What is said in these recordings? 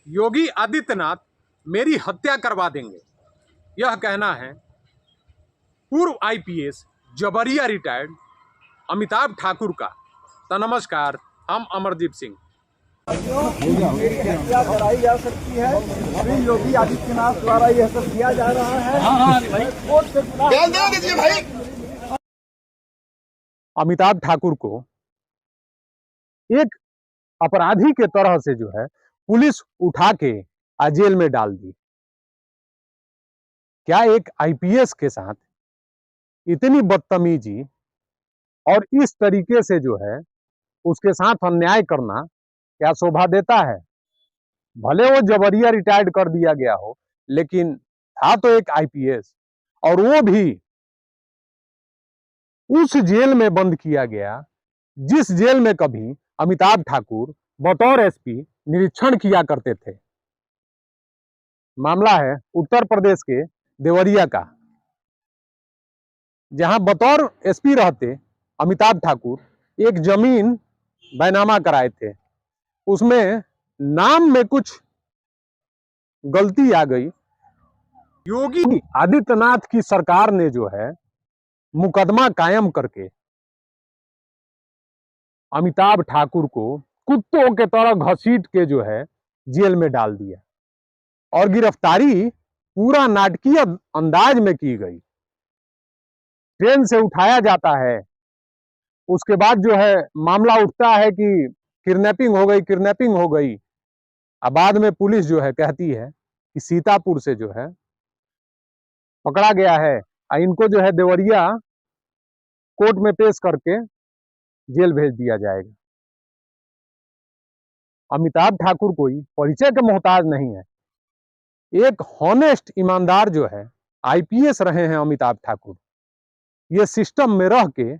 योगी आदित्यनाथ मेरी हत्या करवा देंगे, यह कहना है पूर्व आईपीएस जबरिया रिटायर्ड अमिताभ ठाकुर का। तो नमस्कार, हम अमरदीप सिंह। मेरी हत्या कराई जा सकती है, अभी योगी आदित्यनाथ द्वारा यह सब किया जा रहा है। कोर्ट से भाई अमिताभ ठाकुर को एक अपराधी के तरह से जो है पुलिस उठा के जेल में डाल दी। क्या एक आईपीएस के साथ इतनी बदतमीजी और इस तरीके से जो है उसके साथ अन्याय करना क्या शोभा देता है? भले वो जबरिया रिटायर्ड कर दिया गया हो, लेकिन था तो एक आईपीएस, और वो भी उस जेल में बंद किया गया जिस जेल में कभी अमिताभ ठाकुर बतौर एसपी निरीक्षण किया करते थे। मामला है उत्तर प्रदेश के देवरिया का, जहां बतौर एसपी रहते अमिताभ ठाकुर एक जमीन बैनामा कराए थे। उसमें नाम में कुछ गलती आ गई। योगी आदित्यनाथ की सरकार ने जो है मुकदमा कायम करके अमिताभ ठाकुर को कुत्तों के तरह घसीट के जो है जेल में डाल दिया, और गिरफ्तारी पूरा नाटकीय अंदाज में की गई। ट्रेन से उठाया जाता है, उसके बाद जो है मामला उठता है कि किडनैपिंग हो गई, किडनैपिंग हो गई। अब बाद में पुलिस जो है कहती है कि सीतापुर से जो है पकड़ा गया है, इनको जो है देवरिया कोर्ट में पेश करके जेल भेज दिया जाएगा। अमिताभ ठाकुर कोई परिचय के मोहताज नहीं है। एक हॉनेस्ट ईमानदार जो है आईपीएस रहे हैं अमिताभ ठाकुर। ये सिस्टम में रह के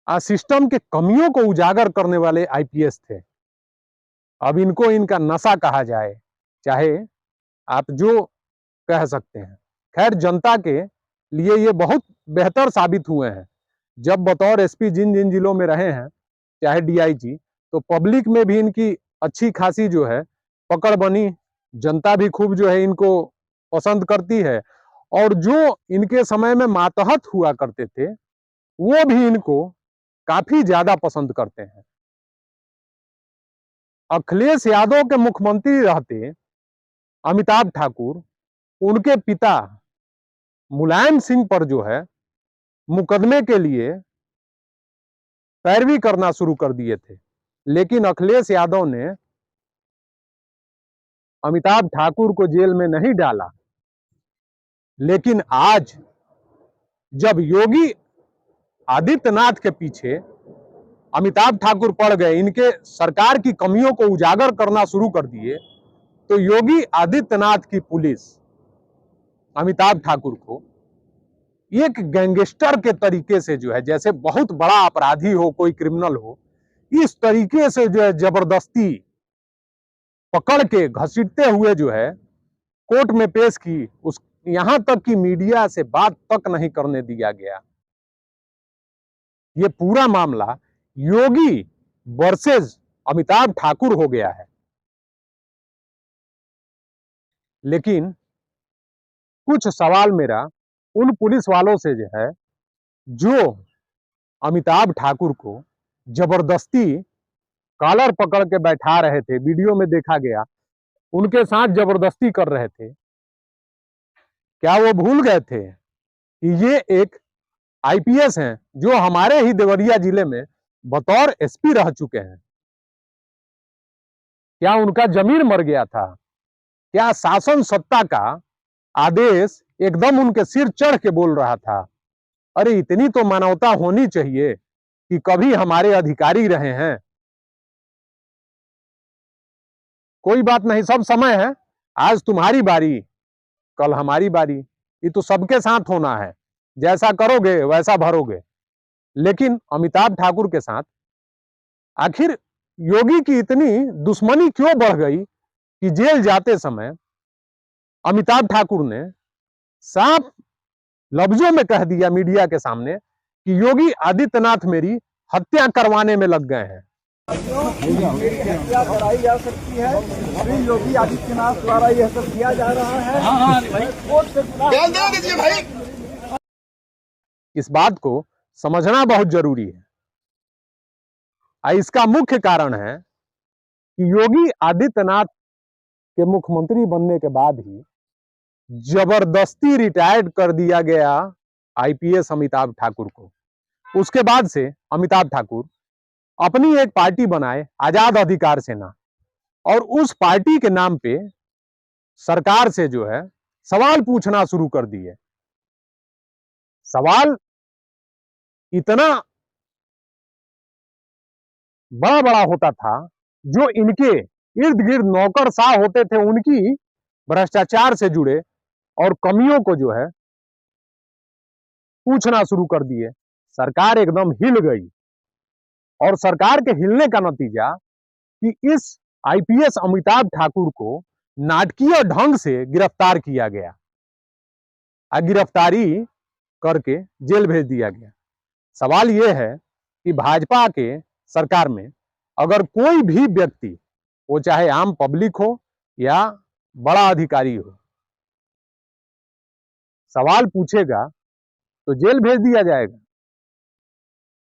सिस्टम के कमियों को उजागर करने वाले आईपीएस थे। अब इनको इनका नशा कहा जाए, चाहे आप जो कह सकते हैं। खैर, जनता के लिए ये बहुत बेहतर साबित हुए हैं। जब बतौर एसपी जिन जिन जिलों में रहे हैं, चाहे डीआईजी, तो पब्लिक में भी इनकी अच्छी खासी जो है पकड़ बनी। जनता भी खूब जो है इनको पसंद करती है, और जो इनके समय में मातहत हुआ करते थे वो भी इनको काफी ज्यादा पसंद करते हैं। अखिलेश यादव के मुख्यमंत्री रहते अमिताभ ठाकुर उनके पिता मुलायम सिंह पर जो है मुकदमे के लिए पैरवी करना शुरू कर दिए थे, लेकिन अखिलेश यादव ने अमिताभ ठाकुर को जेल में नहीं डाला। लेकिन आज जब योगी आदित्यनाथ के पीछे अमिताभ ठाकुर पड़ गए, इनके सरकार की कमियों को उजागर करना शुरू कर दिए, तो योगी आदित्यनाथ की पुलिस अमिताभ ठाकुर को एक गैंगस्टर के तरीके से जो है, जैसे बहुत बड़ा अपराधी हो, कोई क्रिमिनल हो, इस तरीके से जो है जबरदस्ती पकड़ के घसीटते हुए जो है कोर्ट में पेश की। उस यहां तक कि मीडिया से बात तक नहीं करने दिया गया। ये पूरा मामला योगी वर्सेस अमिताभ ठाकुर हो गया है। लेकिन कुछ सवाल मेरा उन पुलिस वालों से जो है जो अमिताभ ठाकुर को जबरदस्ती कॉलर पकड़ के बैठा रहे थे, वीडियो में देखा गया, उनके साथ जबरदस्ती कर रहे थे। क्या वो भूल गए थे कि ये एक आईपीएस हैं जो हमारे ही देवरिया जिले में बतौर एसपी रह चुके हैं? क्या उनका जमीन मर गया था? क्या शासन सत्ता का आदेश एकदम उनके सिर चढ़ के बोल रहा था? अरे इतनी तो मानवता होनी चाहिए कि कभी हमारे अधिकारी रहे हैं। कोई बात नहीं, सब समय है। आज तुम्हारी बारी, कल हमारी बारी। ये तो सबके साथ होना है, जैसा करोगे वैसा भरोगे। लेकिन अमिताभ ठाकुर के साथ आखिर योगी की इतनी दुश्मनी क्यों बढ़ गई कि जेल जाते समय अमिताभ ठाकुर ने साफ लफ्जों में कह दिया मीडिया के सामने कि योगी आदित्यनाथ मेरी हत्या करवाने में लग गए हैं। मेरी हत्या कराई जा सकती है। श्री योगी आदित्यनाथ द्वारा यह सब किया जा रहा है। कोर्ट से बयान दे दीजिए भाई। इस बात को समझना बहुत जरूरी है। इसका मुख्य कारण है कि योगी आदित्यनाथ के मुख्यमंत्री बनने के बाद ही जबरदस्ती रिटायर्ड कर दिया गया आईपीएस अमिताभ ठाकुर को। उसके बाद से अमिताभ ठाकुर अपनी एक पार्टी बनाए, आजाद अधिकार सेना, और उस पार्टी के नाम पे सरकार से जो है सवाल पूछना शुरू कर दिए। सवाल इतना बड़ा बड़ा होता था, जो इनके इर्द गिर्द नौकरशाह होते थे उनकी भ्रष्टाचार से जुड़े और कमियों को जो है पूछना शुरू कर दिए। सरकार एकदम हिल गई, और सरकार के हिलने का नतीजा कि इस आईपीएस अमिताभ ठाकुर को नाटकीय ढंग से गिरफ्तार किया गया, गिरफ्तारी करके जेल भेज दिया गया। सवाल यह है कि भाजपा के सरकार में अगर कोई भी व्यक्ति, वो चाहे आम पब्लिक हो या बड़ा अधिकारी हो, सवाल पूछेगा तो जेल भेज दिया जाएगा।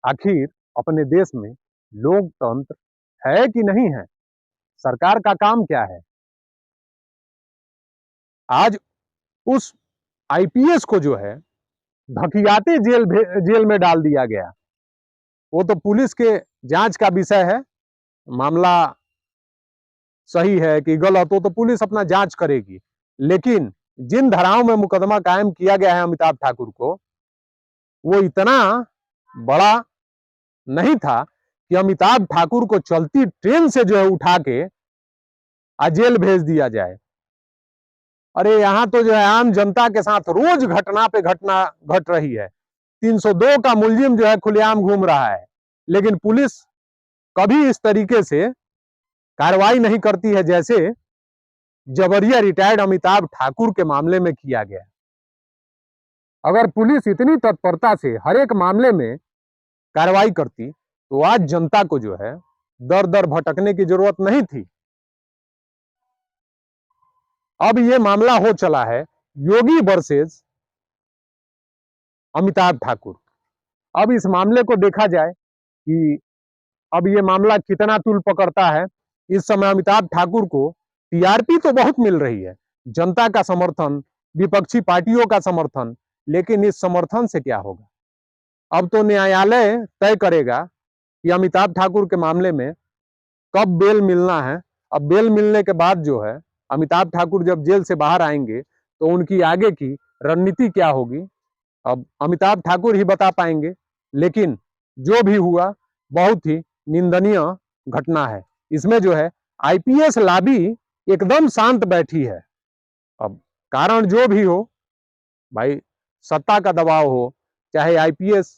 आखिर अपने देश में लोकतंत्र है कि नहीं है? सरकार का काम क्या है? आज उस आईपीएस को जो है धकियाते जेल में डाल दिया गया। वो तो पुलिस के जांच का विषय है, मामला सही है कि गलत हो तो पुलिस अपना जांच करेगी। लेकिन जिन धाराओं में मुकदमा कायम किया गया है अमिताभ ठाकुर को, वो इतना बड़ा नहीं था कि अमिताभ ठाकुर को चलती ट्रेन से जो है उठा के जेल भेज दिया जाए। अरे यहां तो जो है आम जनता के साथ रोज घटना पे घटना घट रही है। 302 का मुलजिम जो है खुलेआम घूम रहा है, लेकिन पुलिस कभी इस तरीके से कार्रवाई नहीं करती है जैसे जबरिया रिटायर्ड अमिताभ ठाकुर के मामले में किया गया। अगर पुलिस इतनी तत्परता से हर एक मामले में कार्रवाई करती तो आज जनता को जो है दर दर भटकने की जरूरत नहीं थी। अब ये मामला हो चला है योगी वर्सेस अमिताभ ठाकुर। अब इस मामले को देखा जाए कि अब ये मामला कितना तूल पकड़ता है। इस समय अमिताभ ठाकुर को टीआरपी तो बहुत मिल रही है, जनता का समर्थन, विपक्षी पार्टियों का समर्थन, लेकिन इस समर्थन से क्या होगा? अब तो न्यायालय तय करेगा कि अमिताभ ठाकुर के मामले में कब बेल मिलना है। अब बेल मिलने के बाद जो है अमिताभ ठाकुर जब जेल से बाहर आएंगे तो उनकी आगे की रणनीति क्या होगी, अब अमिताभ ठाकुर ही बता पाएंगे। लेकिन जो भी हुआ बहुत ही निंदनीय घटना है। इसमें जो है आईपीएस लॉबी एकदम शांत बैठी है। अब कारण जो भी हो भाई, सत्ता का दबाव हो, चाहे आईपीएस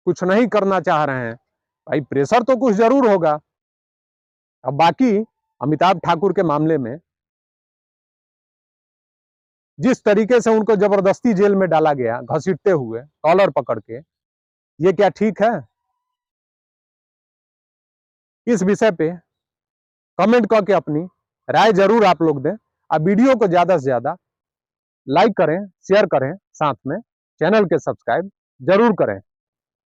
कुछ नहीं करना चाह रहे हैं भाई, प्रेशर तो कुछ जरूर होगा। अब बाकी अमिताभ ठाकुर के मामले में जिस तरीके से उनको जबरदस्ती जेल में डाला गया, घसीटते हुए कॉलर पकड़ के, ये क्या ठीक है? इस विषय पे कमेंट करके अपनी राय जरूर आप लोग दें। आप वीडियो को ज्यादा से ज्यादा लाइक करें, शेयर करें, साथ में चैनल के सब्सक्राइब जरूर करें।